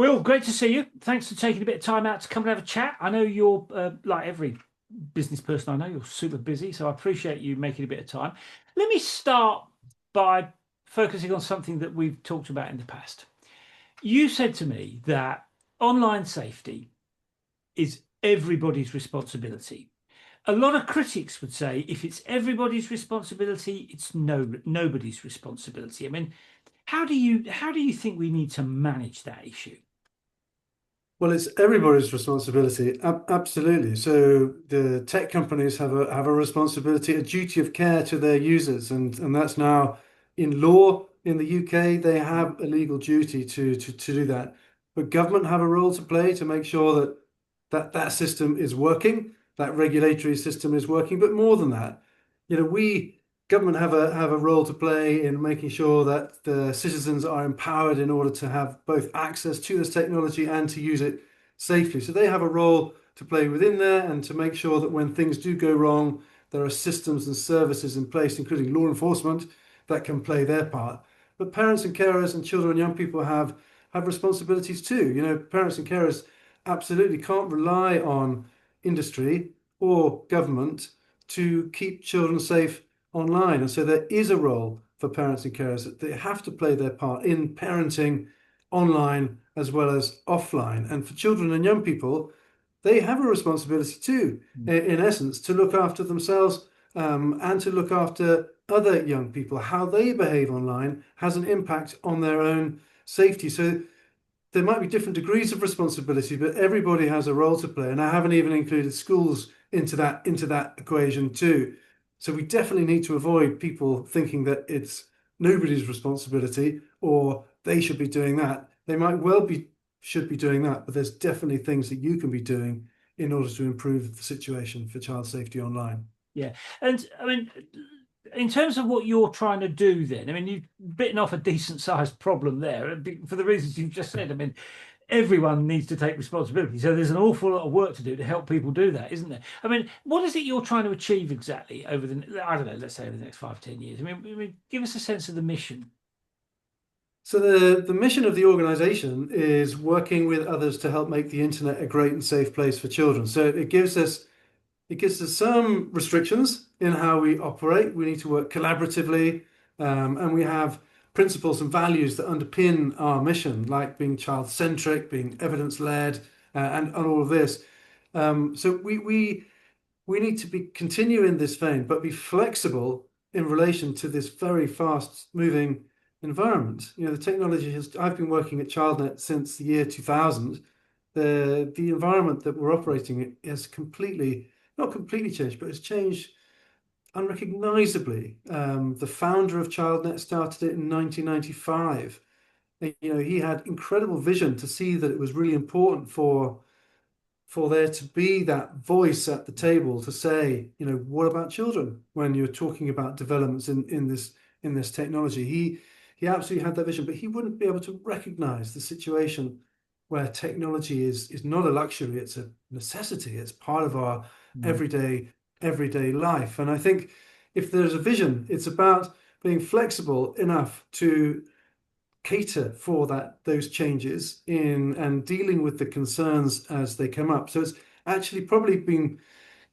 Will, great to see you. Thanks for taking a bit of time out to come and have a chat. I know you're, like every business person I know, you're super busy, so I appreciate you making a bit of time. Let me start by focusing on something that we've talked about in the past. You said to me that online safety is everybody's responsibility. A lot of critics would say if it's everybody's responsibility, it's nobody's responsibility. I mean, how do you think we need to manage that issue? Well, it's everybody's responsibility. Absolutely. So the tech companies have a responsibility, a duty of care to their users, and that's now in law in the UK. They have a legal duty to do that. But government have a role to play to make sure that system is working, that regulatory system is working. But more than that, we government have a role to play in making sure that the citizens are empowered in order to have both access to this technology and to use it safely. So they have a role to play within there and to make sure that when things do go wrong, there are systems and services in place, including law enforcement, that can play their part. But parents and carers and children and young people have responsibilities too. Parents and carers absolutely can't rely on industry or government to keep children safe online. And so there is a role for parents and carers that they have to play their part in parenting online as well as offline. And for children and young people, they have a responsibility too, in essence, to look after themselves and to look after other young people. How they behave online has an impact on their own safety. So there might be different degrees of responsibility, but everybody has a role to play. And I haven't even included schools into that equation too. So we definitely need to avoid people thinking that it's nobody's responsibility or they should be doing that. They might well be should be doing that, but there's definitely things that you can be doing in order to improve the situation for child safety online. Yeah. And I mean, in terms of what you're trying to do then, I mean, you've bitten off a decent sized problem there for the reasons you've just said. I mean, everyone needs to take responsibility. So there's an awful lot of work to do to help people do that, isn't there? I mean, what is it you're trying to achieve exactly over I don't know, let's say over the next 5, 10 years? I mean, give us a sense of the mission. So the mission of the organization is working with others to help make the internet a great and safe place for children. So it gives us some restrictions in how we operate. We need to work collaboratively, and we have principles and values that underpin our mission, like being child-centric, being evidence-led, and all of this. So we need to be continue in this vein, but be flexible in relation to this very fast-moving environment. The technology has. I've been working at Childnet since the year 2000. The environment that we're operating in has not completely changed, but it's changed unrecognizably. The founder of Childnet started it in 1995. And, he had incredible vision to see that it was really important for there to be that voice at the table to say, what about children when you're talking about developments in this technology. He absolutely had that vision, but he wouldn't be able to recognize the situation where technology is not a luxury, it's a necessity. It's part of our Mm. everyday everyday life. And I think if there's a vision, it's about being flexible enough to cater for those changes in and dealing with the concerns as they come up. So it's actually probably been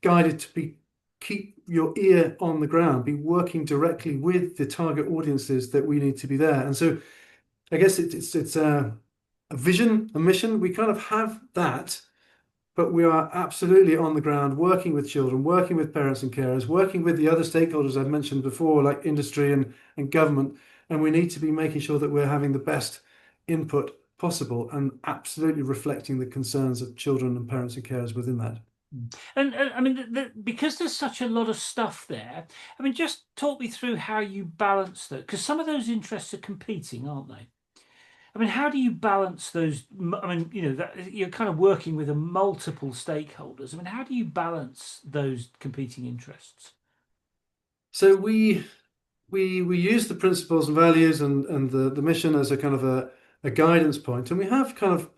guided to be keep your ear on the ground, be working directly with the target audiences that we need to be there. And so I guess it's a vision, a mission. We kind of have that, but we are absolutely on the ground working with children, working with parents and carers, working with the other stakeholders I've mentioned before, like industry and government. And we need to be making sure that we're having the best input possible and absolutely reflecting the concerns of children and parents and carers within that. And I mean, because there's such a lot of stuff there, I mean, just talk me through how you balance that, because some of those interests are competing, aren't they? I mean, how do you balance those? I mean, that you're kind of working with a multiple stakeholders. I mean, how do you balance those competing interests? So we use the principles and values and the mission as a kind of a guidance point, and we have kind of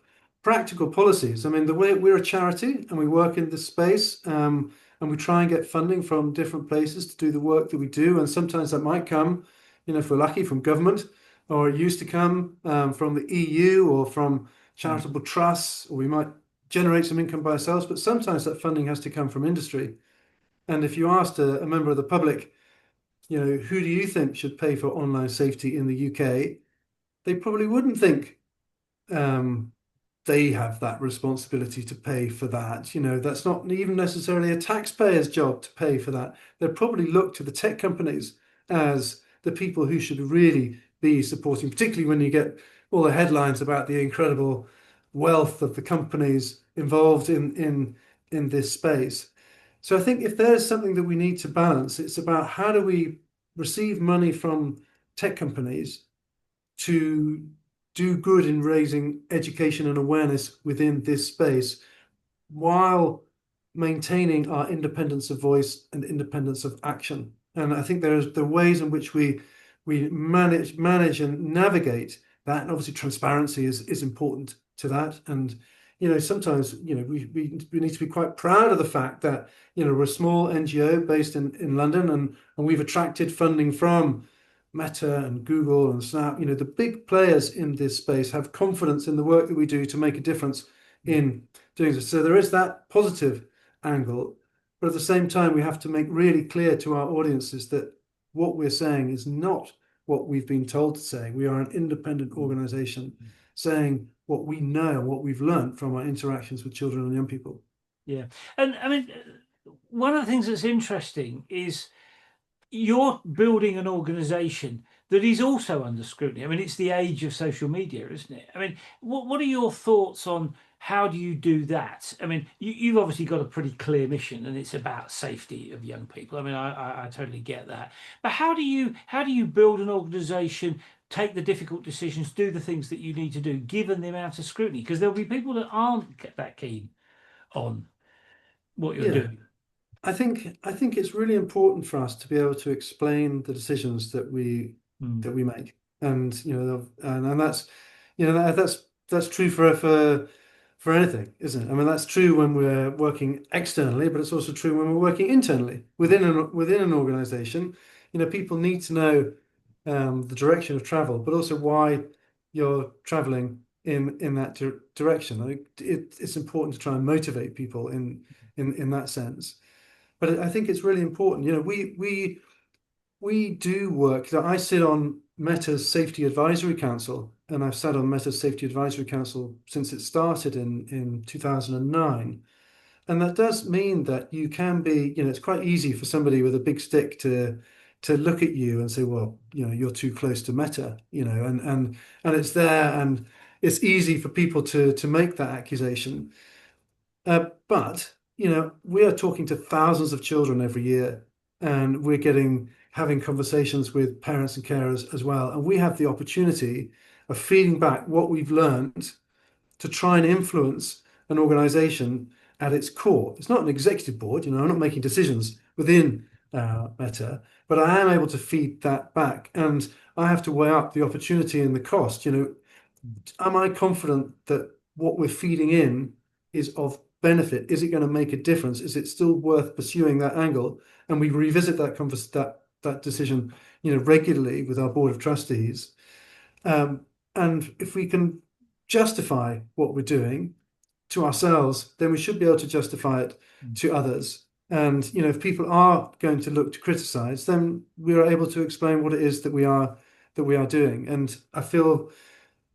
practical policies. I mean, the way we're a charity and we work in this space, and we try and get funding from different places to do the work that we do, and sometimes that might come, if we're lucky, from government. or it used to come from the EU or from Mm. charitable trusts, or we might generate some income by ourselves, but sometimes that funding has to come from industry. And if you asked a member of the public, who do you think should pay for online safety in the UK? They probably wouldn't think um, they have that responsibility to pay for that. That's not even necessarily a taxpayer's job to pay for that. They'll probably look to the tech companies as the people who should really be supporting, particularly when you get all the headlines about the incredible wealth of the companies involved in this space. So I think if there's something that we need to balance, it's about how do we receive money from tech companies to do good in raising education and awareness within this space while maintaining our independence of voice and independence of action. And I think there's the ways in which we manage and navigate that. And obviously, transparency is important to that. And sometimes we need to be quite proud of the fact that we're a small NGO based in London, and we've attracted funding from Meta and Google and Snap. The big players in this space have confidence in the work that we do to make a difference in doing this. So there is that positive angle, but at the same time, we have to make really clear to our audiences that what we're saying is not what we've been told to say. We are an independent organization saying what we know, what we've learned from our interactions with children and young people. Yeah. And I mean, one of the things that's interesting is you're building an organization that is also under scrutiny. I mean, it's the age of social media, isn't it? I mean, what are your thoughts on how do you do that? I mean, you've obviously got a pretty clear mission, and it's about safety of young people. I mean, I totally get that. But how do you build an organization, take the difficult decisions, do the things that you need to do, given the amount of scrutiny? Because there'll be people that aren't that keen on what you're Yeah. doing. I think it's really important for us to be able to explain the decisions that we Mm. that we make, and and that's true for anything, isn't it? I mean, that's true when we're working externally, but it's also true when we're working internally within an organization. People need to know the direction of travel, but also why you're traveling in that direction. It's important to try and motivate people in that sense. But I think it's really important. We do work. So I sit on Meta's Safety Advisory Council, and I've sat on Meta's Safety Advisory Council since it started in 2009. And that does mean that you can be, it's quite easy for somebody with a big stick to look at you and say, well, you're too close to Meta, and it's there, and it's easy for people to make that accusation. But we are talking to thousands of children every year, and we're having conversations with parents and carers as well. And we have the opportunity of feeding back what we've learned to try and influence an organization at its core. It's not an executive board, I'm not making decisions within Meta, but I am able to feed that back. And I have to weigh up the opportunity and the cost. Am I confident that what we're feeding in is of benefit? Is it going to make a difference? Is it still worth pursuing that angle? And we revisit that decision, regularly with our board of trustees. And if we can justify what we're doing to ourselves, then we should be able to justify it to others. And if people are going to look to criticize, then we are able to explain what it is that we are doing. And I feel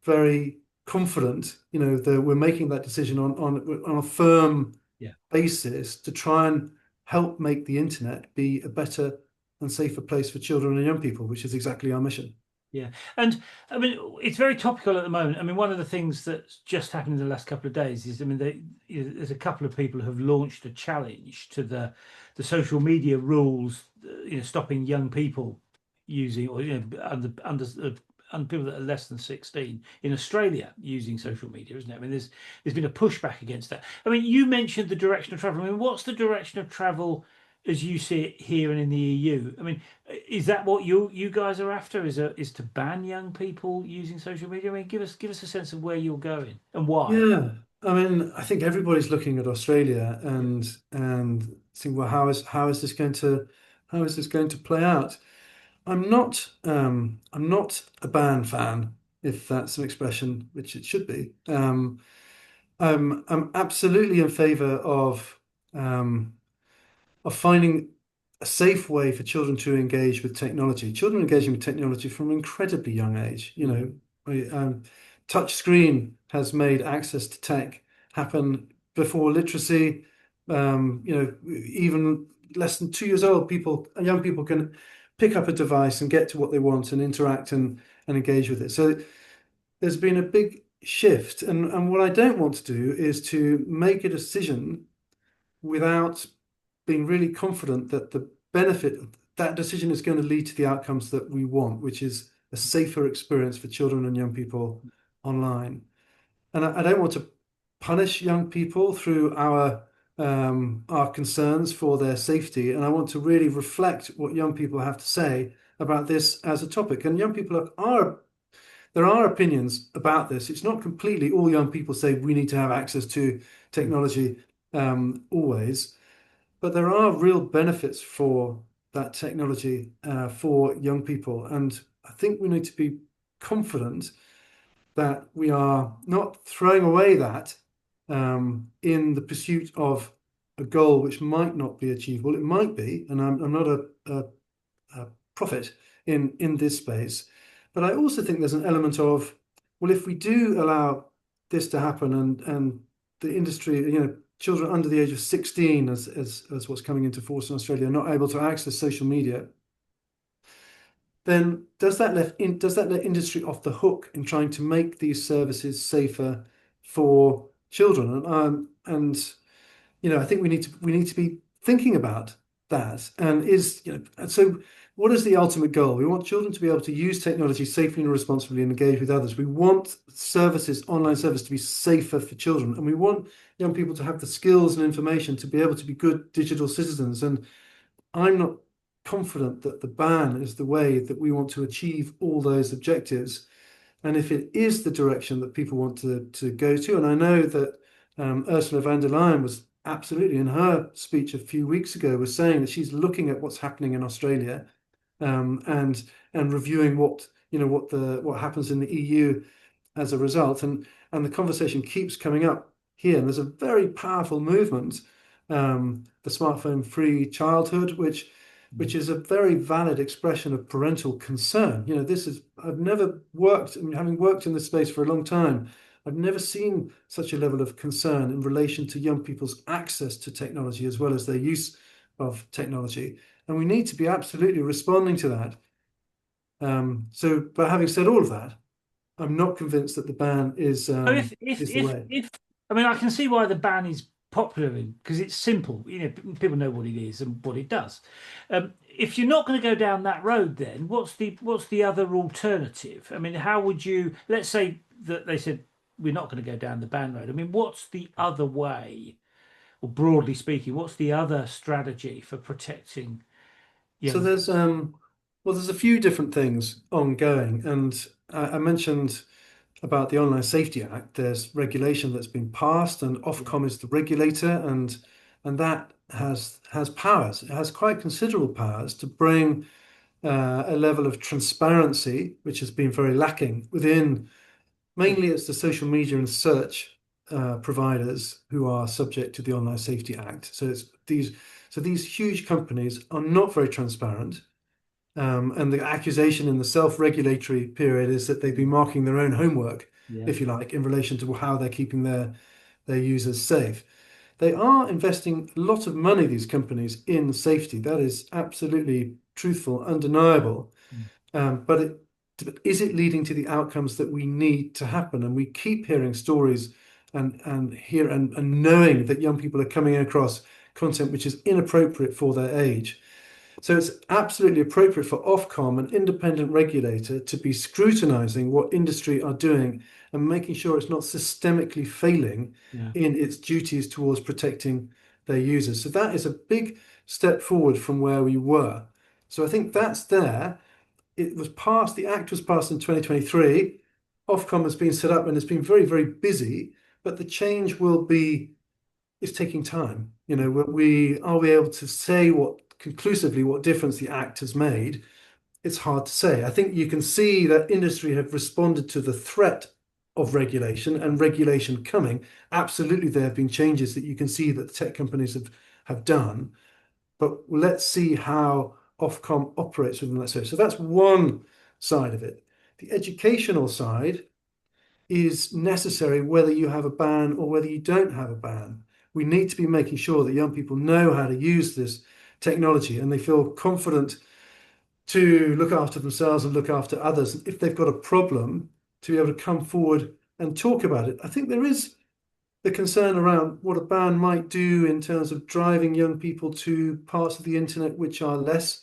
very confident, that we're making that decision on a firm Yeah. basis to try and help make the internet be a better and safer place for children and young people, which is exactly our mission. Yeah, and I mean it's very topical at the moment. I mean, one of the things that's just happened in the last couple of days is, I mean, there's a couple of people who have launched a challenge to the social media rules, stopping young people using, or under people that are less than 16 in Australia using social media, isn't it? I mean, there's been a pushback against that. I mean, you mentioned the direction of travel. I mean, what's the direction of travel as you see it here and in the EU? I mean, is that what you guys are after? Is to ban young people using social media? I mean, give us a sense of where you're going and why. Yeah, I mean, I think everybody's looking at Australia Yeah. and saying, well, how is this going to play out? I'm not a ban fan, if that's an expression, which it should be. I'm absolutely in favor um, of finding a safe way for children to engage with technology. Children engaging with technology from an incredibly young age. Yeah. Touch screen has made access to tech happen before literacy. Even less than 2 years old, young people can pick up a device and get to what they want and interact and engage with it. So there's been a big shift. And what I don't want to do is to make a decision without being really confident that the benefit of that decision is going to lead to the outcomes that we want, which is a safer experience for children and young people online. And I don't want to punish young people through our concerns for their safety. And I want to really reflect what young people have to say about this as a topic. And young people are there are opinions about this. It's not completely all young people say we need to have access to technology always. But there are real benefits for that technology for young people. And I think we need to be confident that we are not throwing away that in the pursuit of a goal which might not be achievable. It might be, and I'm not a prophet in this space. But I also think there's an element of, well, if we do allow this to happen and the industry, children under the age of 16, as what's coming into force in Australia, are not able to access social media, then does that let industry off the hook in trying to make these services safer for children? I think we need to be thinking about that. And so what is the ultimate goal? We want children to be able to use technology safely and responsibly and engage with others. We want online service to be safer for children, and we want young people to have the skills and information to be able to be good digital citizens. And I'm not confident that the ban is the way that we want to achieve all those objectives. And if it is the direction that people want to go to, and I know that Ursula von der Leyen was absolutely in her speech a few weeks ago was saying that she's looking at what's happening in Australia and reviewing what happens in the EU as a result. And the conversation keeps coming up here. And there's a very powerful movement, the smartphone free childhood, which is a very valid expression of parental concern. I've never worked, I mean, having worked in this space for a long time, I've never seen such a level of concern in relation to young people's access to technology as well as their use of technology. And we need to be absolutely responding to that. But having said all of that, I'm not convinced that the ban So if is the way. I mean, I can see why the ban is popular because it's simple. People know what it is and what it does. If you're not going to go down that road, then what's the other alternative? I mean, how would you? Let's say that they said we're not going to go down the ban road. I mean, what's the other way? Or broadly speaking, what's the other strategy for protecting So young? there's a few different things ongoing, and I mentioned about the Online Safety Act. There's regulation that's been passed, and Yeah, Ofcom is the regulator, and that has powers. It has quite considerable powers to bring a level of transparency, which has been very lacking within. yeah, Mainly, it's the social media and search providers who are subject to the Online Safety Act. So these huge companies are not very transparent. And the accusation in the self-regulatory period is that they've been marking their own homework, yeah, if you like, in relation to how they're keeping their users safe. They are investing a lot of money, these companies, in safety. That is absolutely truthful, undeniable. But is it leading to the outcomes that we need to happen? And we keep hearing stories and knowing that young people are coming across content which is inappropriate for their age. So it's absolutely appropriate for Ofcom, an independent regulator, to be scrutinizing what industry are doing and making sure it's not systemically failing yeah. in its duties towards protecting their users. So that is a big step forward from where we were. So I think that's there. The act was passed in 2023. Ofcom has been set up and it's been very, very busy, but the change is taking time. Are we able to say conclusively what difference the act has made? it's hard to say. I think you can see that industry have responded to the threat of regulation and regulation coming. Absolutely, there have been changes that you can see that the tech companies have done, but let's see how Ofcom operates within that space. So that's one side of it. The educational side is necessary whether you have a ban or whether you don't have a ban. We need to be making sure that young people know how to use this technology and they feel confident to look after themselves and look after others. If they've got a problem, to be able to come forward and talk about it. I think there is the concern around what a ban might do in terms of driving young people to parts of the internet which are less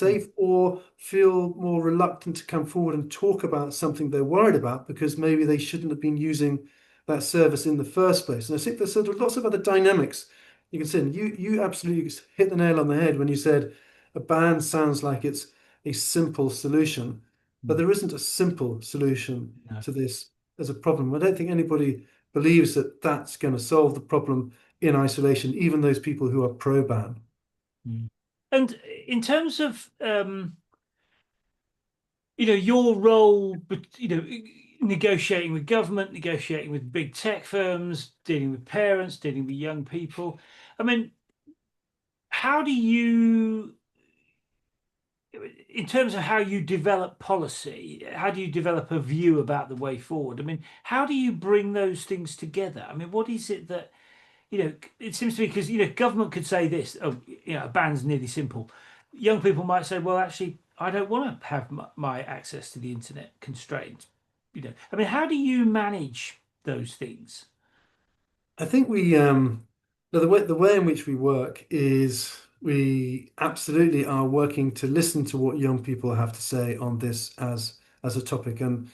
Mm, safe or feel more reluctant to come forward and talk about something they're worried about because maybe they shouldn't have been using that service in the first place. And I think there's sort of lots of other dynamics you can see. And you absolutely hit the nail on the head when you said a ban sounds like it's a simple solution, but mm, there isn't a simple solution no, to this as a problem. I don't think anybody believes that that's going to solve the problem in isolation, even those people who are pro-ban. mm. And in terms of your role, but negotiating with government, negotiating with big tech firms, dealing with parents, dealing with young people. I mean, how do you, in terms of how you develop policy, how do you develop a view about the way forward? I mean, how do you bring those things together? I mean, what is it that, it seems to me because, government could say this, oh, a ban's nearly simple. Young people might say, well, actually, I don't want to have my access to the internet constrained. I mean, how do you manage those things? I think the way in which we work is we absolutely are working to listen to what young people have to say on this as a topic and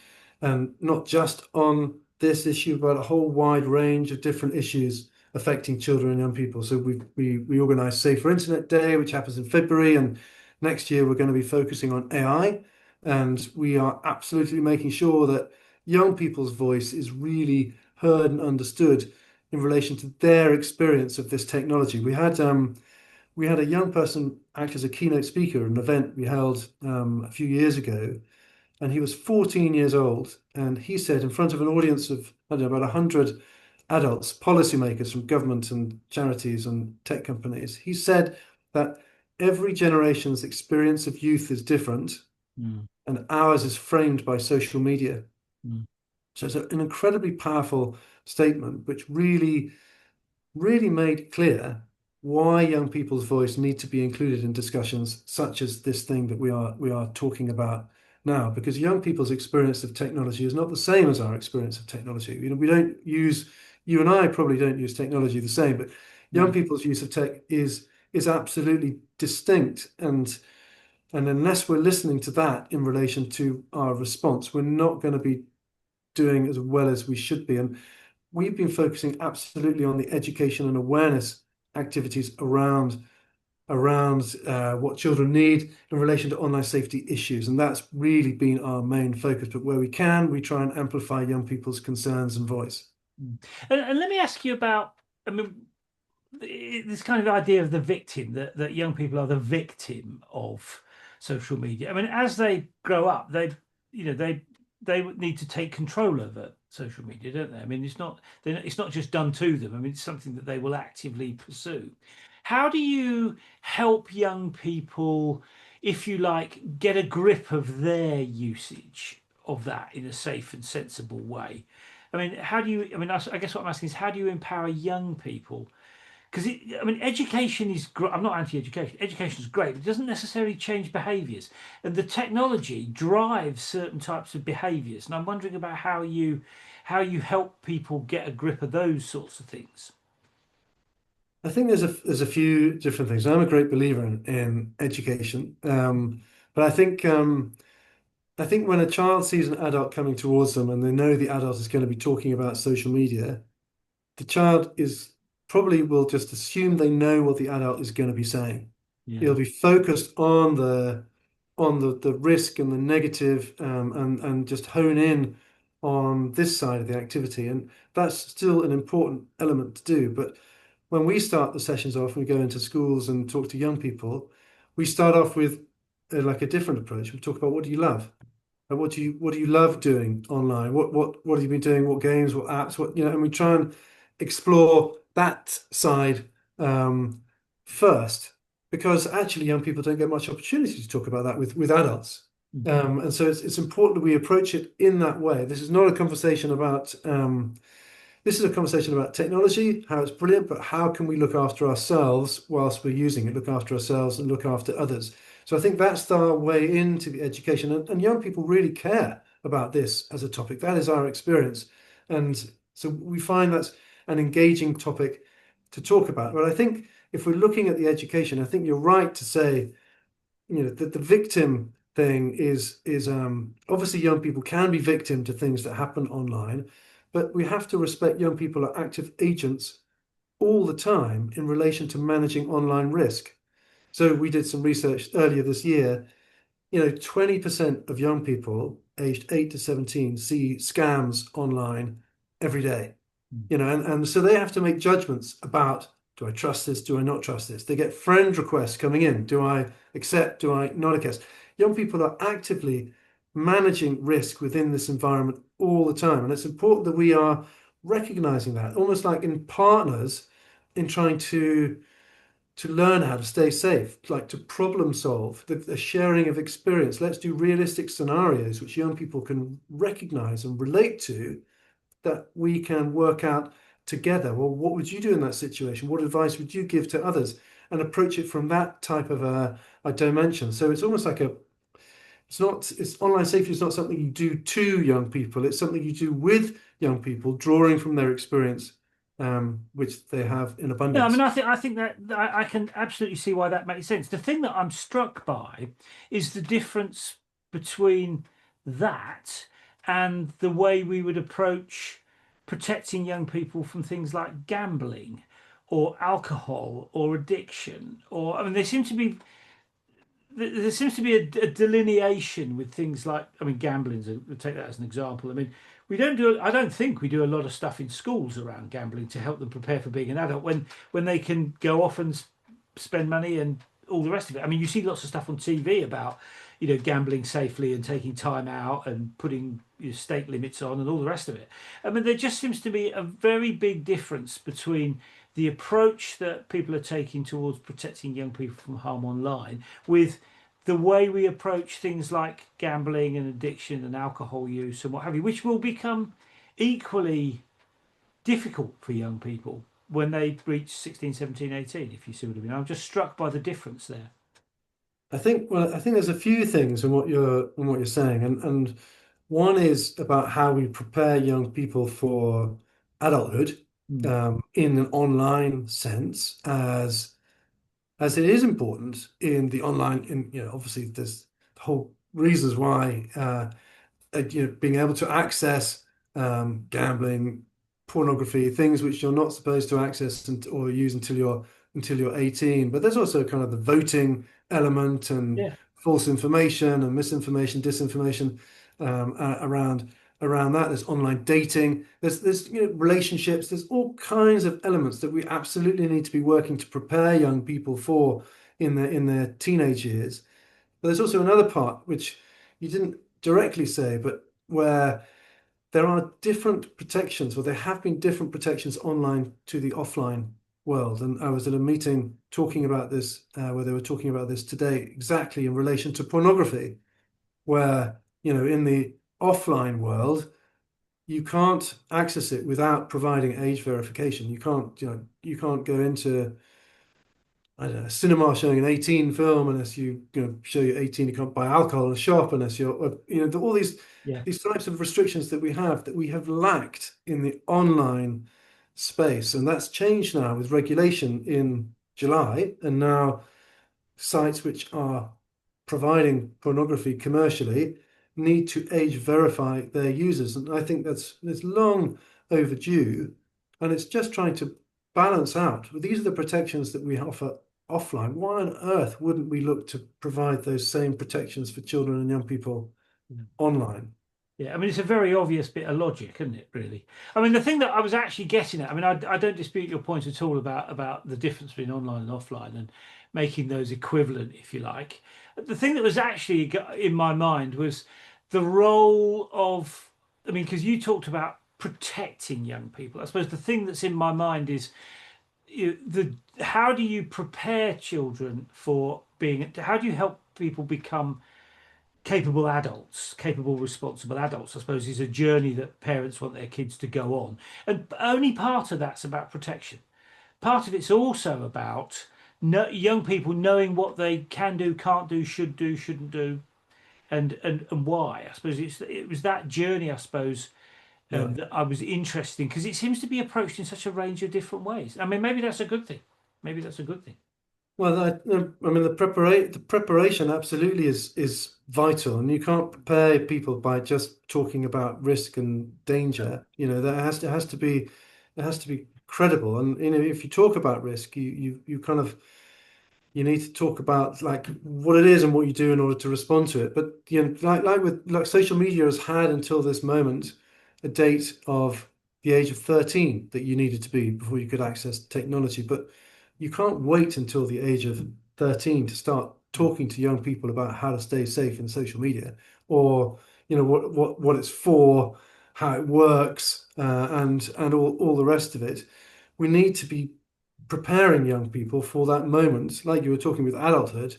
not just on this issue, but a whole wide range of different issues affecting children and young people. So we organise Safer Internet Day, which happens in February, and next year we're going to be focusing on AI, and we are absolutely making sure that young people's voice is really heard and understood in relation to their experience of this technology. We had a young person act as a keynote speaker at an event we held a few years ago, and he was 14 years old, and he said in front of an audience of I don't know about 100 adults, policymakers from government and charities and tech companies, he said that every generation's experience of youth is different, Mm, and ours is framed by social media. mm, So it's an incredibly powerful statement, which really made clear why young people's voice need to be included in discussions such as this thing that we are talking about now, because young people's experience of technology is not the same as our experience of technology. We don't use, you and I probably don't use technology the same, but young no. people's use of tech is absolutely distinct. And unless we're listening to that in relation to our response, we're not going to be doing as well as we should be. And we've been focusing absolutely on the education and awareness activities around what children need in relation to online safety issues, and that's really been our main focus. But where we can, we try and amplify young people's concerns and voice. Mm. And let me ask you about, I mean, this kind of idea of the victim, that young people are the victim of social media. I mean, as they grow up, you know, they they would need to take control over social media, don't they? I mean, it's not just done to them. I mean, it's something that they will actively pursue. How do you help young people, if you like, get a grip of their usage of that in a safe and sensible way? I mean, how do you? I mean, I guess what I'm asking is, how do you empower young people? Because I mean, education is great. I'm not anti-education. Education is great, but it doesn't necessarily change behaviours. And the technology drives certain types of behaviours. And I'm wondering about how you help people get a grip of those sorts of things. I think there's a few different things. I'm a great believer in education, but I think when a child sees an adult coming towards them and they know the adult is going to be talking about social media, the child is probably will just assume they know what the adult is going to be saying. He'll Yeah. be focused on the risk and the negative, and just hone in on this side of the activity. And that's still an important element to do. But when we start the sessions off and we go into schools and talk to young people, we start off with like a different approach. We talk about what do you love? And what do you love doing online? What have you been doing? What games? What apps? What and we try and explore that side um, first, because actually young people don't get much opportunity to talk about that with adults. And so it's important that we approach it in that way. This is not a conversation about this is a conversation about technology, how it's brilliant, but how can we look after ourselves whilst we're using it, look after ourselves and look after others. So I think that's our way into the education, and young people really care about this as a topic. That is our experience. And so we find that's an engaging topic to talk about. But I think if we're looking at the education, I think you're right to say, that the victim thing is obviously young people can be victim to things that happen online, but we have to respect young people are active agents all the time in relation to managing online risk. So we did some research earlier this year. 20% of young people aged 8 to 17 see scams online every day. And so they have to make judgments about, do I trust this? Do I not trust this? They get friend requests coming in. Do I accept? Do I not accept? Young people are actively managing risk within this environment all the time. And it's important that we are recognizing that, almost like in partners in trying to learn how to stay safe, like to problem solve, the sharing of experience. Let's do realistic scenarios which young people can recognize and relate to, that we can work out together. Well, what would you do in that situation? What advice would you give to others? And approach it from that type of a dimension. So it's almost like it's online safety is not something you do to young people. It's something you do with young people, drawing from their experience, which they have in Yeah, I mean, abundance. I think that I can absolutely see why that makes sense. The thing that I'm struck by is the difference between that and the way we would approach protecting young people from things like gambling or alcohol or addiction. Or, I mean, there seems to be a delineation with things like, I mean, gambling's we'll take that as an example. I mean, I don't think we do a lot of stuff in schools around gambling to help them prepare for being an adult when they can go off and spend money and all the rest of it. I mean, you see lots of stuff on TV about, gambling safely and taking time out and putting stake limits on and all the rest of it. I mean, there just seems to be a very big difference between the approach that people are taking towards protecting young people from harm online with the way we approach things like gambling and addiction and alcohol use and what have you, which will become equally difficult for young people when they reach 16, 17, 18. If you see what I mean. I'm just struck by the difference there. I think there's a few things in what you're saying, and one is about how we prepare young people for adulthood Mm. in an online sense, as it is important in the online. Obviously there's whole reasons why being able to access gambling, pornography, things which you're not supposed to access or use until you're 18. But there's also kind of the voting element and Yeah. false information and misinformation, disinformation around that. There's online dating. There's relationships. There's all kinds of elements that we absolutely need to be working to prepare young people for in their teenage years. But there's also another part which you didn't directly say, but where there are different protections, or there have been different protections online to the offline world. And I was at a meeting talking about this, where they were talking about this today, exactly in relation to pornography, where, in the offline world, you can't access it without providing age verification. You can't go into, I don't know, cinema showing an 18 film unless show you're 18. You can't buy alcohol in a shop unless all Yeah. these types of restrictions that we have lacked in the online space, and that's changed now with regulation in July, and now sites which are providing pornography commercially need to age verify their users. And I think that's long overdue. And it's just trying to balance out. These are the protections that we offer offline. Why on earth wouldn't we look to provide those same protections for children and young people online? Yeah, I mean, it's a very obvious bit of logic, isn't it, really? I mean, the thing that I was actually getting at, I mean, I don't dispute your point at all about the difference between online and offline and making those equivalent, if you like. The thing that was actually in my mind was the role of, I mean, because you talked about protecting young people. I suppose the thing that's in my mind is the how do you prepare children for being, how do you help people become capable adults, capable, responsible adults, I suppose, is a journey that parents want their kids to go on. And only part of that's about protection. Part of it's also about no, young people knowing what they can do, can't do, should do, shouldn't do, and why. I suppose it was that journey, I suppose, Yeah. that I was interested in because it seems to be approached in such a range of different ways. I mean, maybe that's a good thing. Maybe that's a good thing. Well, I mean, the preparation absolutely is vital, and you can't prepare people by just talking about risk and No. danger. You know, that has to be it has to be credible. And you know, if you talk about risk, you kind of you need to talk about like what it is and what you do in order to respond to it. But you know, like social media has had until this moment a date of the age of 13 that you needed to be before you could access technology. But you can't wait until the age of 13 to start talking to young people about how to stay safe in social media, or you know what it's for, how it works, and all the rest of it. We need to be preparing young people for that moment, like you were talking with adulthood,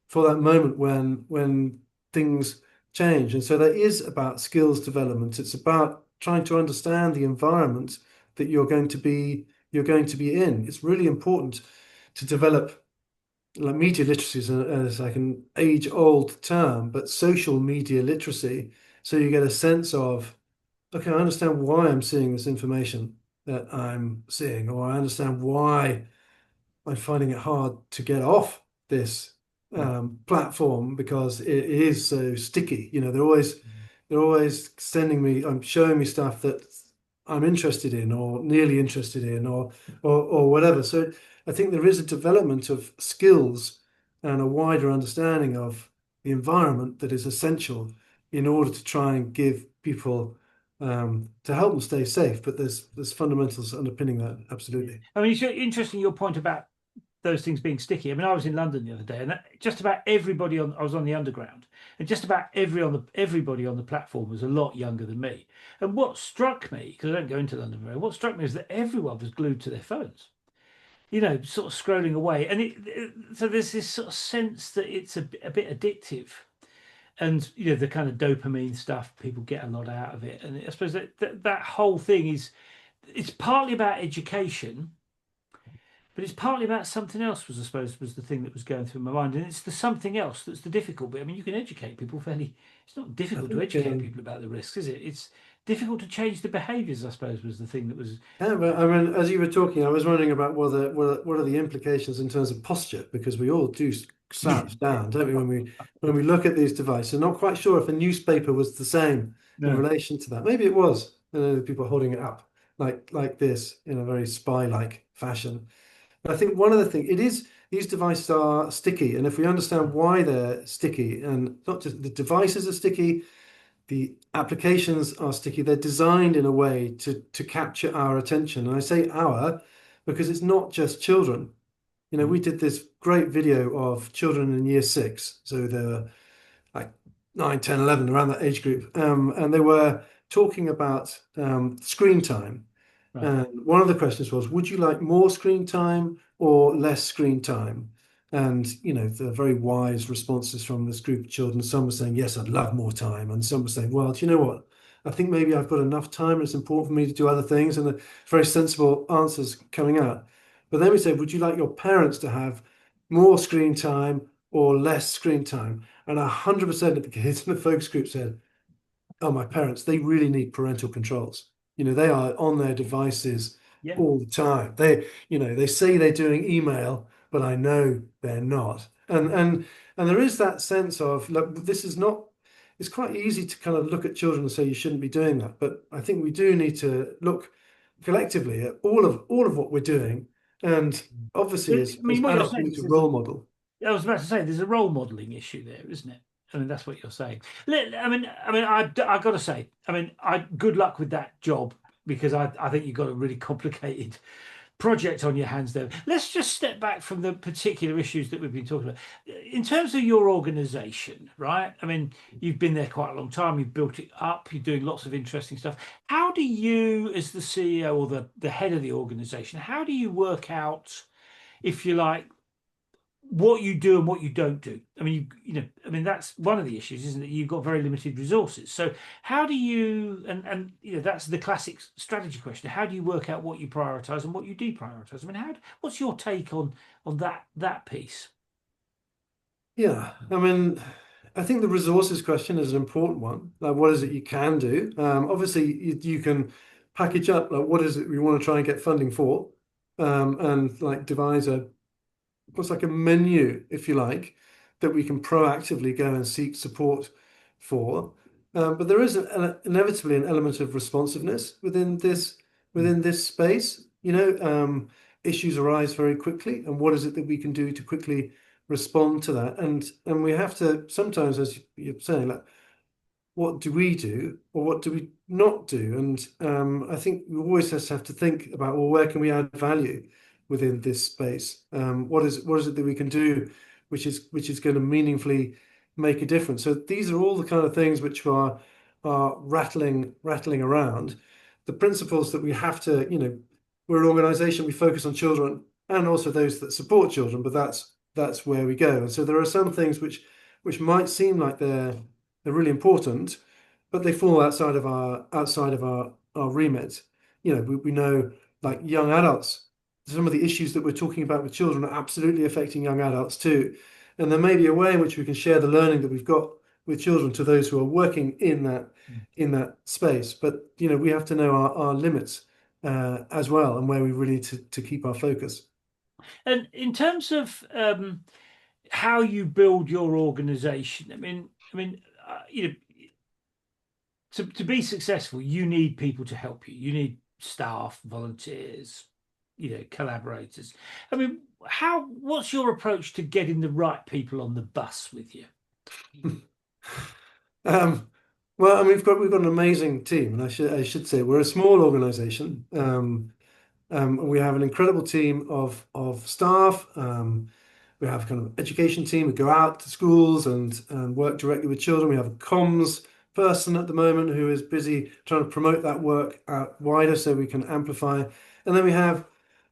for that moment when things change. And so that is about skills development. It's about trying to understand the environment that you're going to be in. It's really important to develop like media literacy as like an age-old term, but social media literacy. So you get a sense of, okay, I understand why I'm seeing this information that I'm seeing, or I understand why I'm finding it hard to get off this Mm. platform because it is so sticky. You know, they're always sending me, showing me stuff that I'm interested in or nearly interested in or whatever. So I think there is a development of skills and a wider understanding of the environment that is essential in order to try and give people to help them stay safe. But there's fundamentals underpinning that, Yeah. absolutely. I mean, it's interesting your point about those things being sticky. I mean, I was in London the other day, and just about everybody on I was on the underground, and just about everybody on the platform was a lot younger than me. And what struck me, because I don't go into London very, what struck me is that everyone was glued to their phones. You know, sort of scrolling away, and so there's this sort of sense that it's a bit addictive, and you know the kind of dopamine stuff people get a lot out of it, and I suppose that whole thing is it's partly about education but it's partly about something else, was I suppose, was the thing that was going through my mind. And it's the something else that's the difficult bit. I mean, you can educate people fairly, it's not I difficult to think educate people about the risks, is it? It's difficult to change the behaviors, I suppose, was the thing that was. yeah, but I mean, as you were talking, I was wondering about what are the implications in terms of posture, because we all do Yeah. slouch down, don't we, when we look at these devices. I'm not quite sure if a newspaper was the same in No. relation to that. Maybe it was. You know, people holding it up like this in a very spy-like fashion. But I think one of the things it is these devices are sticky, and if we understand why they're sticky, and not just the devices are sticky, the applications are sticky. They're designed in a way to capture our attention. And I say our because it's not just children. You know, we did this great video of children in year six. So they're like 9, 10, 11, around that age group. And they were talking about screen time. Right. And one of the questions was, would you like more screen time or less screen time? And, you know, the very wise responses from this group of children. Some were saying, yes, I'd love more time. And some were saying, well, do you know what? I think maybe I've got enough time and it's important for me to do other things. And the very sensible answers coming out. But then we said, would you like your parents to have more screen time or less screen time? And 100% of the kids in the focus group said, oh, my parents, they really need parental controls. You know, they are on their devices Yeah. all the time. You know, they say they're doing email, but I know they're not. And there is that sense of, look, this is not, it's quite easy to kind of look at children and say you shouldn't be doing that. But I think we do need to look collectively at all of what we're doing. And But obviously I as mean, what you're adults, we saying need is to role model. I was about to say there's a role modeling issue there, isn't it? I mean, that's what you're saying. I got to say, good luck with that job because I think you've got a really complicated project on your hands there. Let's just step back from the particular issues that we've been talking about. In terms of your organization, right? I mean, you've been there quite a long time, you've built it up, you're doing lots of interesting stuff. How do you, as the CEO or the head of the organization, how do you work out, if you like, what you do and what you don't do? I mean, that's one of the issues, isn't it? You've got very limited resources. So how do you, and that's the classic strategy question. How do you work out what you prioritize and what you deprioritize? I mean, what's your take on that piece? Yeah, I mean, I think the resources question is an important one. Like, what is it you can do? Obviously, you can package up like what is it we want to try and get funding for, and like devise a what's like a menu, if you like, that we can proactively go and seek support for. But there is inevitably an element of responsiveness Mm, within this space. Issues arise very quickly, and what is it that we can do to quickly respond to that? And we have to sometimes, as you're saying, like what do we do or what do we not do? And I think we always just have to think about, well, where can we add value within this space? What is it that we can do which is going to meaningfully make a difference? So these are all the kind of things which are rattling around. The principles that we have to, we're an organization, we focus on children and also those that support children, but that's where we go. And so there are some things which might seem like they're really important, but they fall outside of our remit. We know like young adults, some of the issues that we're talking about with children are absolutely affecting young adults too. And there may be a way in which we can share the learning that we've got with children to those who are working mm. in that space. But we have to know our limits as well and where we really need to keep our focus. And in terms of how you build your organization, to be successful, you need people to help you. You need staff, volunteers, collaborators. I mean, what's your approach to getting the right people on the bus with you? Um, well, I mean, we've got an amazing team, and I should say we're a small organization. And we have an incredible team of staff. We have kind of education team who go out to schools and work directly with children. We have a comms person at the moment who is busy trying to promote that work out wider so we can amplify. And then we have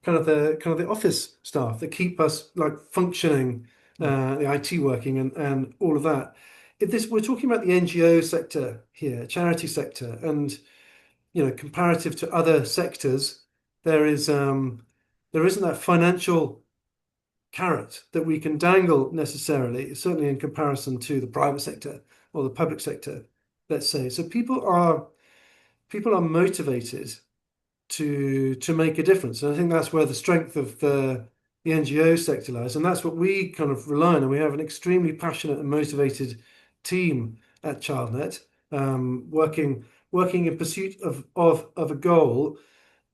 kind of the office staff that keep us like functioning, Mm, the IT working and all of that. If this we're talking about the NGO sector here, charity sector, and comparative to other sectors, there is there isn't that financial carrot that we can dangle necessarily, certainly in comparison to the private sector or the public sector, let's say. So people are motivated to make a difference. And I think that's where the strength of the NGO sector lies. And that's what we kind of rely on. And we have an extremely passionate and motivated team at Childnet, working in pursuit of a goal.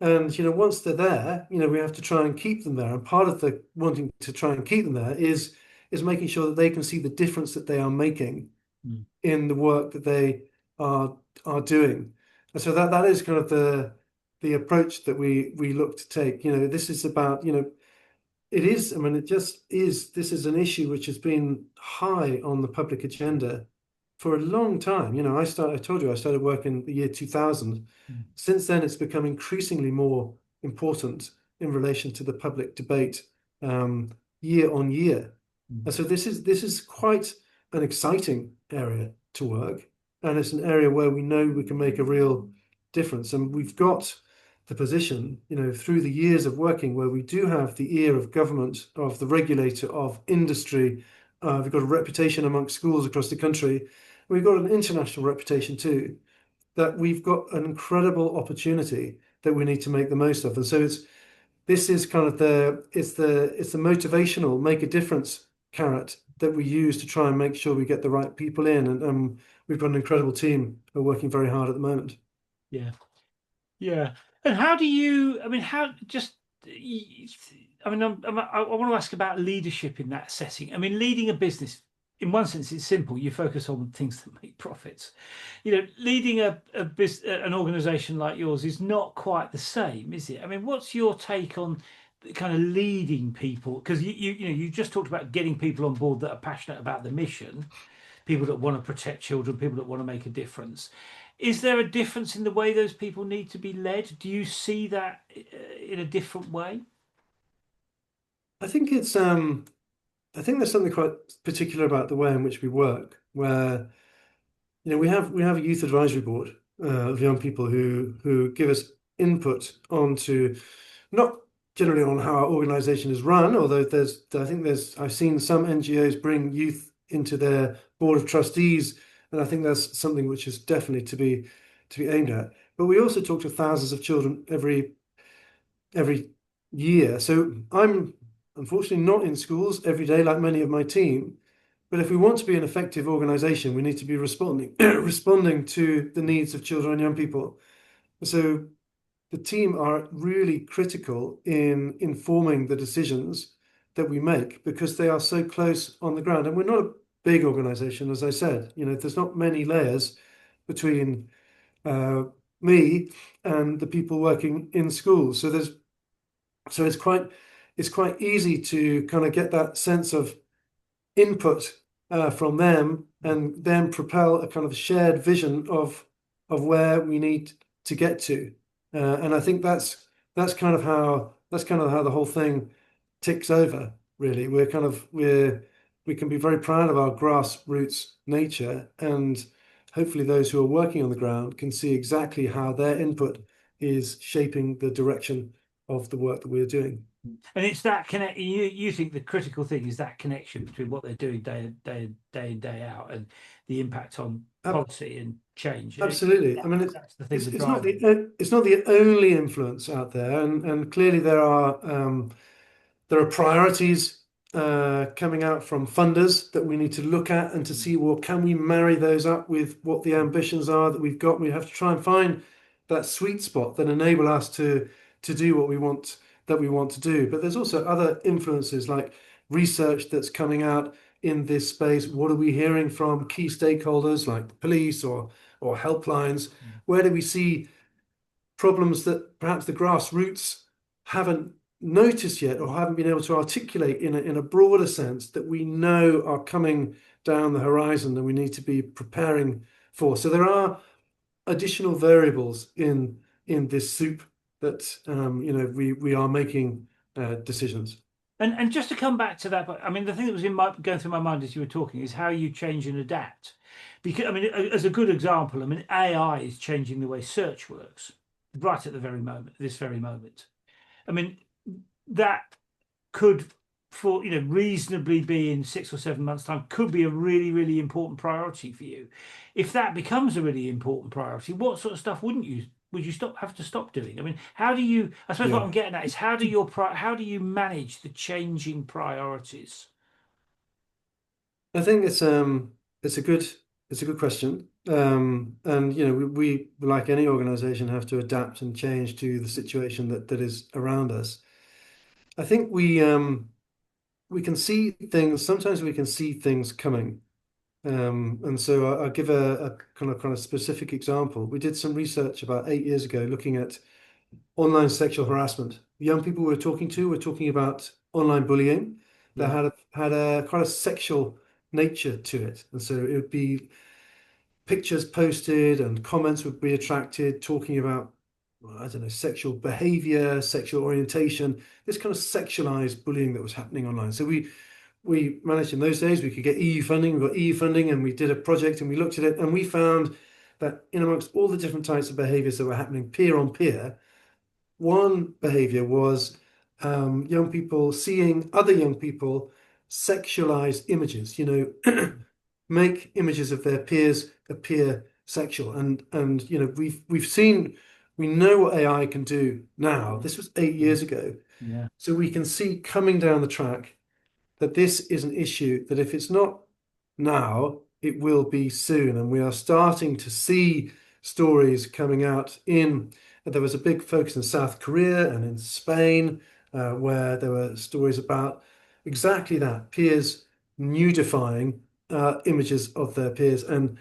And once they're there, we have to try and keep them there. And part of the wanting to try and keep them there is making sure that they can see the difference that they are making mm, in the work that they are doing. And so that is kind of the approach that we look to take. This is about, it is, I mean, it just is, this is an issue which has been high on the public agenda for a long time. I told you I started working the year 2000. mm, Since then, it's become increasingly more important in relation to the public debate, year on year. mm. And so this is quite an exciting area to work, and it's an area where we know we can make a real difference. And we've got the position, through the years of working, where we do have the ear of government, of the regulator, of industry. We've got a reputation amongst schools across the country. We've got an international reputation too, that we've got an incredible opportunity that we need to make the most of. And so this is kind of it's the motivational make a difference carrot that we use to try and make sure we get the right people in. And we've got an incredible team who are working very hard at the moment. Yeah. Yeah. And how do you, I mean, how just, I mean, I want to ask about leadership in that setting. I mean, leading a business in one sense, it's simple. You focus on things that make profits. Leading an organization like yours is not quite the same, is it? I mean, what's your take on the kind of leading people? Because you just talked about getting people on board that are passionate about the mission, people that want to protect children, people that want to make a difference. Is there a difference in the way those people need to be led? Do you see that in a different way? I think I think there's something quite particular about the way in which we work, where we have a youth advisory board of young people who give us input onto not generally on how our organization is run, although I've seen some NGOs bring youth into their board of trustees, and I think that's something which is definitely to be aimed at. But we also talk to thousands of children every year. So I'm unfortunately not in schools every day like many of my team. But if we want to be an effective organization, we need to be responding responding to the needs of children and young people. So the team are really critical in informing the decisions that we make because they are so close on the ground. And we're not a big organization, as I said. There's not many layers between uh, me and the people working in schools. So it's quite easy to kind of get that sense of input from them and then propel a kind of shared vision of where we need to get to. And I think that's kind of how the whole thing ticks over, really. We can be very proud of our grassroots nature, and hopefully those who are working on the ground can see exactly how their input is shaping the direction of the work that we're doing. And it's that connect. You think the critical thing is that connection between what they're doing day in day out and the impact on Ab- policy and change. Absolutely. I mean, it's That's the thing it's that it's not drives the it. it's not the only influence out there, and clearly there are priorities coming out from funders that we need to look at and to see, well, can we marry those up with what the ambitions are that we've got? We have to try and find that sweet spot that enable us to do what we want to do. But there's also other influences like research that's coming out in this space. What are we hearing from key stakeholders like the police or helplines? Where do we see problems that perhaps the grassroots haven't noticed yet or haven't been able to articulate in a broader sense that we know are coming down the horizon and we need to be preparing for. So there are additional variables in this soup that we are making decisions. And just to come back to that, but I mean, the thing that was going through my mind as you were talking is how you change and adapt. Because I mean, as a good example, I mean, AI is changing the way search works right at the very moment, this very moment. I mean, that could, for reasonably be in 6 or 7 months' time, could be a really important priority for you. If that becomes a really important priority, what sort of stuff would you have to stop doing? I mean, how do you? I suppose what Yeah, I'm getting at is how do you manage the changing priorities? I think it's a good question. And we like any organization have to adapt and change to the situation that is around us. I think we can see things. Sometimes we can see things coming. And so I'll give a kind of specific example. We did some research about 8 years ago looking at online sexual harassment. The young people we were talking to were talking about online bullying that Yeah. had a kind of sexual nature to it. And so it would be pictures posted and comments would be attracted talking about, well, I don't know, sexual behavior, sexual orientation, this kind of sexualized bullying that was happening online. So we managed in those days, we could get EU funding, we got EU funding, and we did a project and we looked at it and we found that in amongst all the different types of behaviors that were happening peer on peer, one behavior was young people seeing other young people sexualize images, make images of their peers appear sexual. And we know what AI can do now. This was 8 years ago. Yeah. So we can see coming down the track that this is an issue that if it's not now, it will be soon. And we are starting to see stories coming out there was a big focus in South Korea and in Spain, where there were stories about exactly that, peers nudifying images of their peers and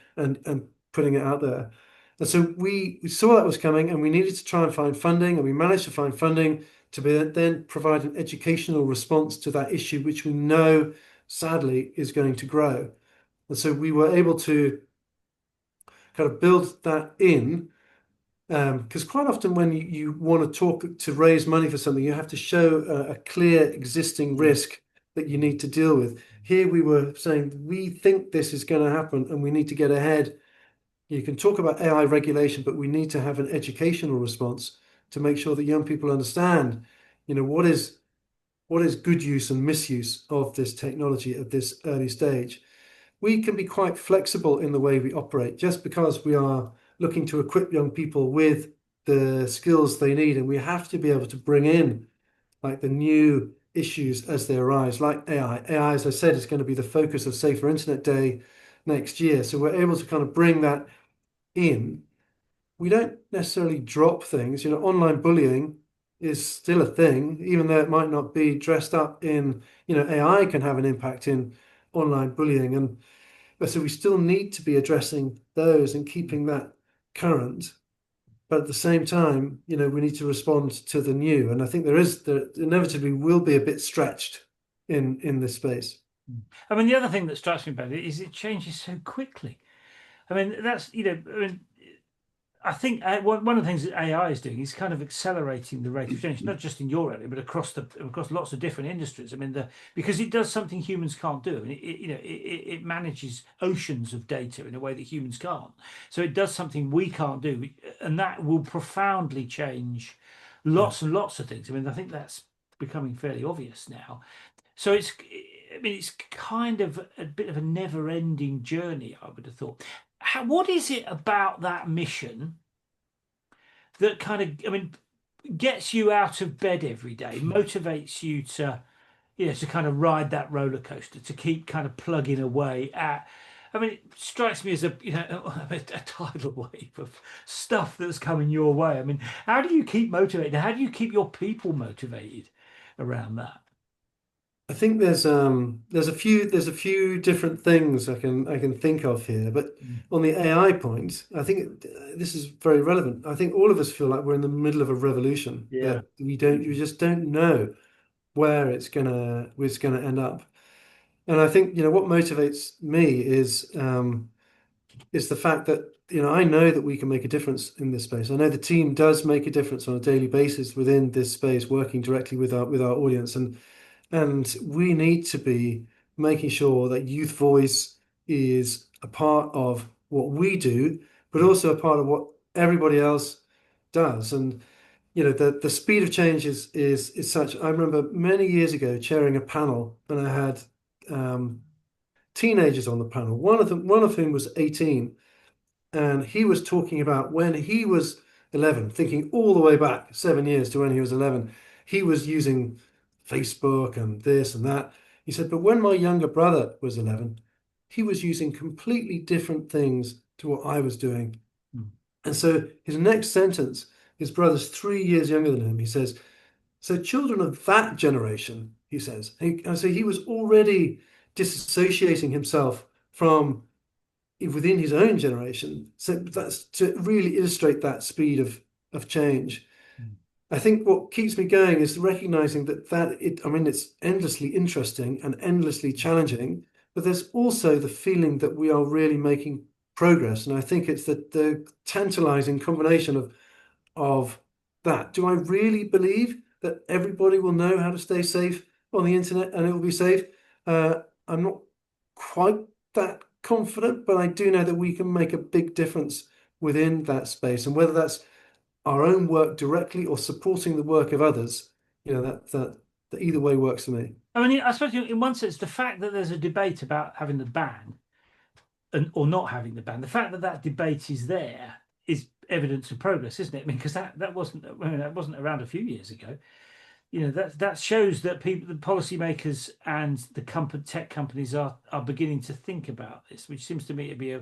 putting it out there. And so we saw that was coming, and we needed to try and find funding, and we managed to find funding to be then provide an educational response to that issue, which we know sadly is going to grow. And so we were able to kind of build that in. Because quite often when you want to talk to raise money for something, you have to show a clear existing Yeah. risk that you need to deal with. Here we were saying, we think this is going to happen and we need to get ahead. You can talk about AI regulation, but we need to have an educational response to make sure that young people understand, what is good use and misuse of this technology at this early stage. We can be quite flexible in the way we operate just because we are looking to equip young people with the skills they need. And we have to be able to bring in like the new issues as they arise, like AI. AI, as I said, is going to be the focus of Safer Internet Day next year. So we're able to kind of bring that in. We don't necessarily drop things. Online bullying is still a thing, even though it might not be dressed up in, AI can have an impact in online bullying. And so we still need to be addressing those and keeping that current. But at the same time, we need to respond to the new. And I think there inevitably will be a bit stretched in this space. I mean, the other thing that strikes me about it is it changes so quickly. I mean, I mean, I think one of the things that AI is doing is kind of accelerating the rate of change, not just in your area, but across lots of different industries. I mean, because it does something humans can't do. I mean, it manages oceans of data in a way that humans can't. So it does something we can't do, and that will profoundly change Yeah. lots and lots of things. I mean, I think that's becoming fairly obvious now. So I mean, it's kind of a bit of a never-ending journey, I would have thought. What is it about that mission that kind of, I mean, gets you out of bed every day, motivates you to, to kind of ride that roller coaster, to keep kind of plugging away at. I mean, it strikes me as a tidal wave of stuff that's coming your way. I mean, how do you keep motivated? How do you keep your people motivated around that? I think there's a few different things I can think of here, but Mm. on the AI point, I think this is very relevant. I think all of us feel like we're in the middle of a revolution Yeah. that we just don't know where it's gonna end up. And I think what motivates me is the fact that I know that we can make a difference in this space. I know the team does make a difference on a daily basis within this space, working directly with our audience, and we need to be making sure that youth voice is a part of what we do, but Mm. also a part of what everybody else does. And the speed of change is such. I remember many years ago chairing a panel, and I had um, teenagers on the panel. One of whom was 18, and he was talking about when he was 11, thinking all the way back 7 years to when he was 11, he was using Facebook and this and that. He said, but when my younger brother was 11, he was using completely different things to what I was doing. Mm. And so his next sentence, his brother's 3 years younger than him, he says, so children of that generation, he says, and so he was already disassociating himself from within his own generation. So that's to really illustrate that speed of change. Mm. I think what keeps me going is recognizing I mean, it's endlessly interesting and endlessly challenging, but there's also the feeling that we are really making progress. And I think it's the tantalizing combination of that. Do I really believe that everybody will know how to stay safe on the internet and it will be safe? I'm not quite that confident, but I do know that we can make a big difference within that space. And whether that's our own work directly or supporting the work of others, that either way works for me. I mean, I suppose in one sense, the fact that there's a debate about having the ban or not having the ban, the fact that that debate is there is evidence of progress, isn't it? I mean, because that wasn't around a few years ago. That shows that people, the policymakers and the tech companies are beginning to think about this, which seems to me to be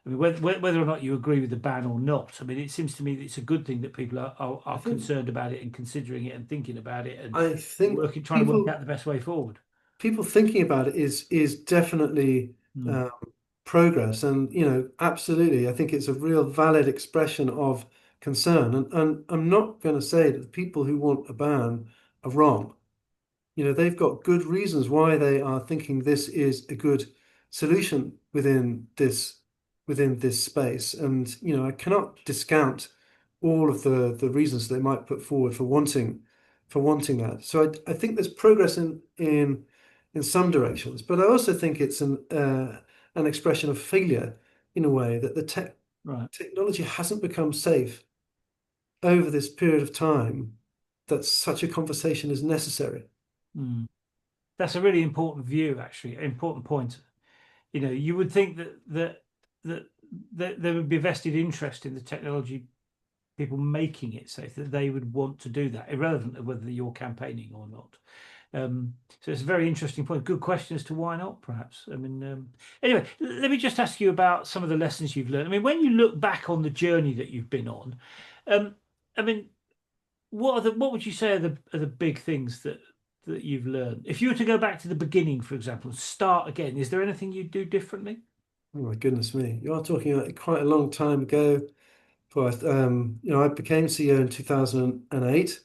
I mean, whether or not you agree with the ban or not, I mean, it seems to me that it's a good thing that people I are think concerned about it and considering it and thinking about it and I think trying to work people out the best way forward. people thinking about it is definitely Mm. uh, progress. And, absolutely, I think it's a real valid expression of concern. And I'm not going to say that the people who want a ban are wrong. They've got good reasons why they are thinking this is a good solution within this space. And, I cannot discount all of the reasons they might put forward for wanting that. So I think there's progress in some directions, but I also think it's an expression of failure in a way that the Right. technology hasn't become safe over this period of time that such a conversation is necessary. Mm. That's a really important view, actually, an important point. You would think that, that there would be vested interest in the technology, people making it safe, that they would want to do that, irrelevant of whether you're campaigning or not. So it's a very interesting point. Good question as to why not, perhaps. I mean, anyway, let me just ask you about some of the lessons you've learned. I mean, when you look back on the journey that you've been on, um, I mean, what would you say are the big things that you've learned? If you were to go back to the beginning, for example, and start again, is there anything you'd do differently? Oh my goodness me. You are talking about quite a long time ago. I became CEO in 2008.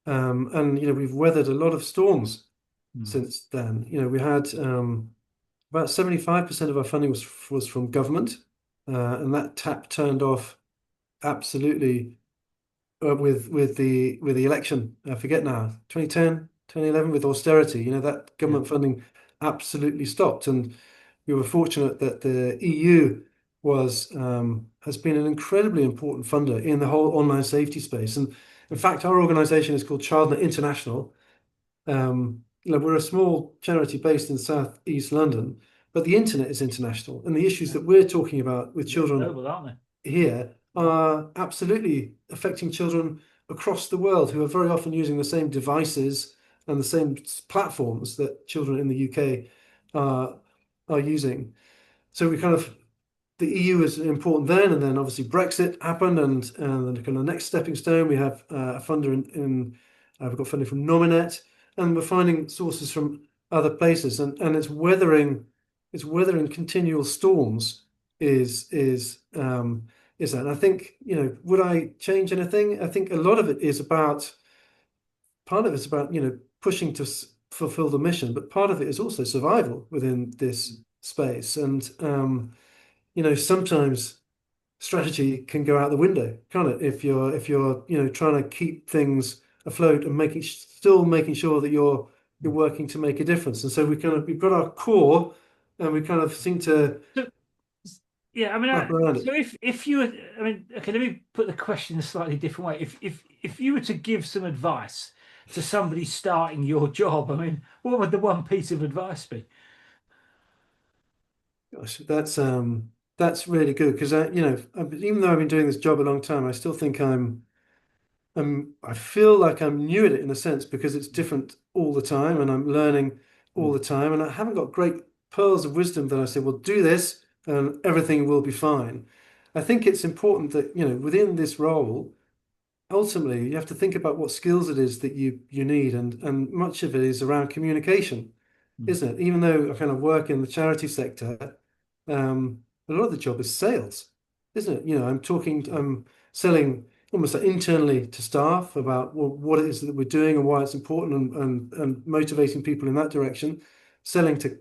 And we've weathered a lot of storms Mm. since then. We had about 75% of our funding was from government, and that tap turned off absolutely with the election. I forget now, 2010, 2011, with austerity. That Yeah. government funding absolutely stopped, and we were fortunate that the EU has been an incredibly important funder in the whole online safety space. And in fact, our organization is called Childnet International. We're a small charity based in South East London, but the internet is international, and the issues Yeah. that we're talking about with They're children global, aren't here are absolutely affecting children across the world who are very often using the same devices and the same platforms that children in the UK are using. So we kind of the EU is important then, and then obviously Brexit happened, and then kind of the next stepping stone, we have a funder we've got funding from Nominet, and we're finding sources from other places, and it's weathering continual storms is that. And I think, would I change anything? I think a lot of it is about part of it's about pushing to fulfill the mission, but part of it is also survival within this space, and sometimes strategy can go out the window, can't it? If you're trying to keep things afloat and still making sure that you're they? working to make a difference. And so we've got our core, and we kind of seem to So, yeah, I mean, wrap around it. so if you were, I mean, okay, let me put the question in a slightly different way. If you were to give some advice to somebody starting your job, I mean, what would the one piece of advice be? Gosh, that's really good because even though I've been doing this job a long time, I still think I feel like I'm new at it in a sense because it's different all the time and I'm learning all Mm, the time. And I haven't got great pearls of wisdom that I say, well, do this and everything will be fine. I think it's important that, within this role, ultimately you have to think about what skills it is that you need. And much of it is around communication, mm, isn't it? Even though I kind of work in the charity sector, a lot of the job is sales, isn't it? I'm selling almost like internally to staff about what it is that we're doing and why it's important and motivating people in that direction, selling to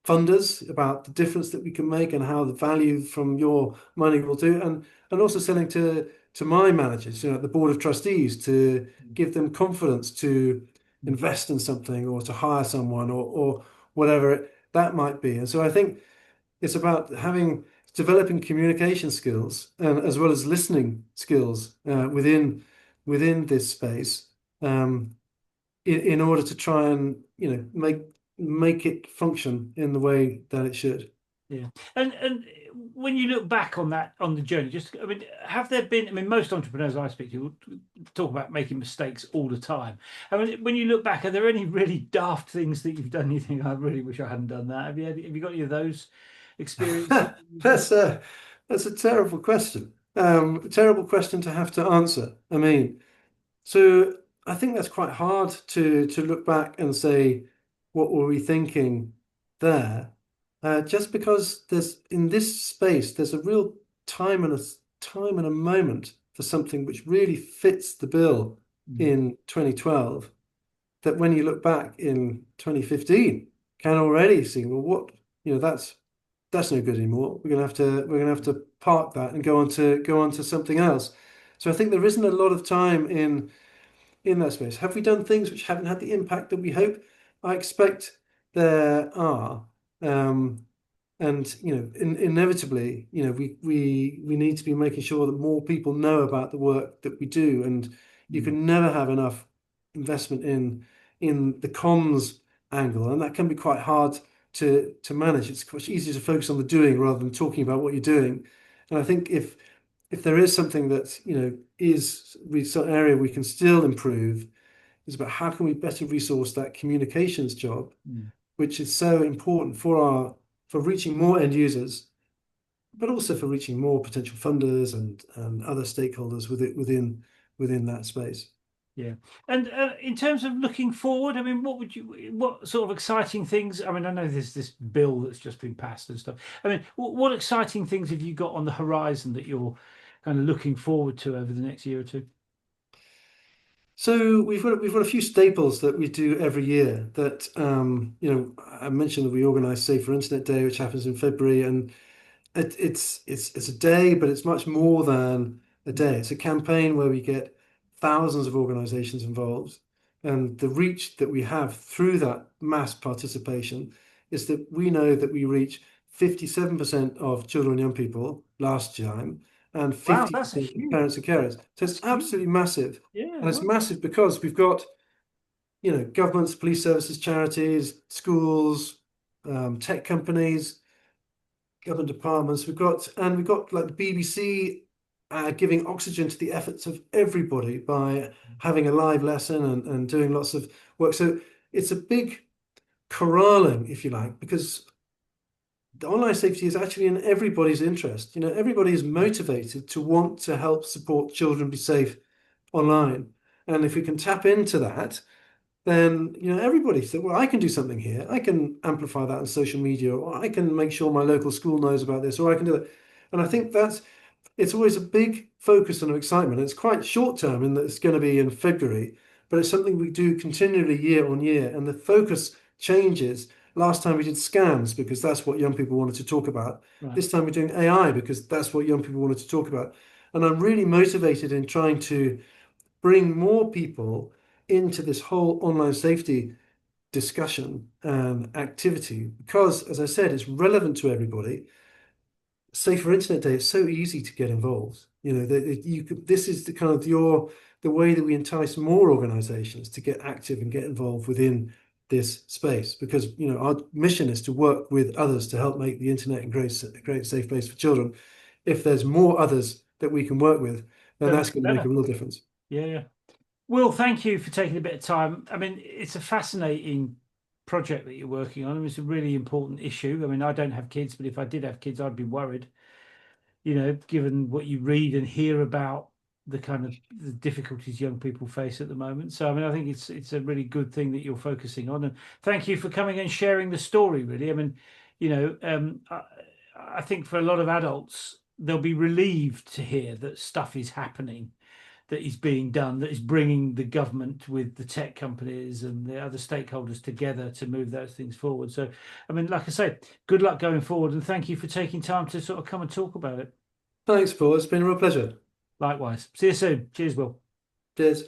funders about the difference that we can make and how the value from your money will do, and also selling to my managers, the board of trustees, to give them confidence to mm, invest in something or to hire someone or whatever that might be. And so I think it's about developing communication skills and as well as listening skills within this space, in order to try and make it function in the way that it should. yeah, and when you look back on that on the journey, just I mean, have there been? I mean, most entrepreneurs I speak to talk about making mistakes all the time. I mean, when you look back, are there any really daft things that you've done? You think, I really wish I hadn't done that. Have you got any of those experiences? That's a terrible question. A terrible question to have to answer. I mean, so I think that's quite hard to look back and say, what were we thinking there? just because there's in this space there's a real time and a moment for something which really fits the bill Mm, in 2012 that when you look back in 2015 can already see, well, what, that's no good anymore. We're gonna have to park that and go on to something else. So I think there isn't a lot of time in that space. Have we done things which haven't had the impact that we hope? I expect there are. Um, and inevitably, we need to be making sure that more people know about the work that we do. And you mm, can never have enough investment in the comms angle, and that can be quite hard to manage. It's much easier to focus on the doing rather than talking about what you're doing. And I think if there is something that is some area we can still improve, is about how can we better resource that communications job, mm. which is so important for reaching more end users, but also for reaching more potential funders and other stakeholders within that space. Yeah. And in terms of looking forward, I mean, what sort of exciting things? I mean, I know there's this bill that's just been passed and stuff. I mean, what exciting things have you got on the horizon that you're kind of looking forward to over the next year or two? So we've got a few staples that we do every year that I mentioned that we organise Safer Internet Day, which happens in February, and it's a day, but it's much more than a day. It's a campaign where we get thousands of organizations involved. And the reach that we have through that mass participation is that we know that we reach 57% of children and young people last time and Wow, that's a 50% of huge. parents and carers. So it's That's huge. absolutely massive. Yeah. And it's Well, massive because we've got, governments, police services, charities, schools, tech companies, government departments. We've got like the BBC giving oxygen to the efforts of everybody by having a live lesson and doing lots of work. So it's a big corralling, if you like, because the online safety is actually in everybody's interest. Everybody is motivated to want to help support children be safe online. And if we can tap into that, then everybody said, well, I can do something here. I can amplify that on social media, or I can make sure my local school knows about this, or I can do that. And I think it's always a big focus and excitement. It's quite short term in that it's going to be in February, but it's something we do continually year on year, and the focus changes. Last time we did scams because that's what young people wanted to talk about. right. This time we're doing AI because that's what young people wanted to talk about. And I'm really motivated in trying to bring more people into this whole online safety discussion and activity because, as I said, it's relevant to everybody. Safer Internet Day, it's so easy to get involved. This is the kind of the way that we entice more organizations to get active and get involved within this space because our mission is to work with others to help make the internet a great safe place for children. If there's more others that we can work with, then That that's makes it going to make better. a real difference. Yeah, yeah. Will, thank you for taking a bit of time. I mean, it's a fascinating project that you're working on. I mean, it's a really important issue. I mean, I don't have kids, but if I did have kids, I'd be worried, given what you read and hear about the kind of the difficulties young people face at the moment. So, I mean, I think it's a really good thing that you're focusing on. And thank you for coming and sharing the story, really. I mean, I think for a lot of adults, they'll be relieved to hear that stuff is happening, that is being done, that is bringing the government with the tech companies and the other stakeholders together to move those things forward. So, I mean, like I say, good luck going forward, and thank you for taking time to sort of come and talk about it. Thanks, Paul. It's been a real pleasure. Likewise. See you soon. Cheers, Will. Cheers.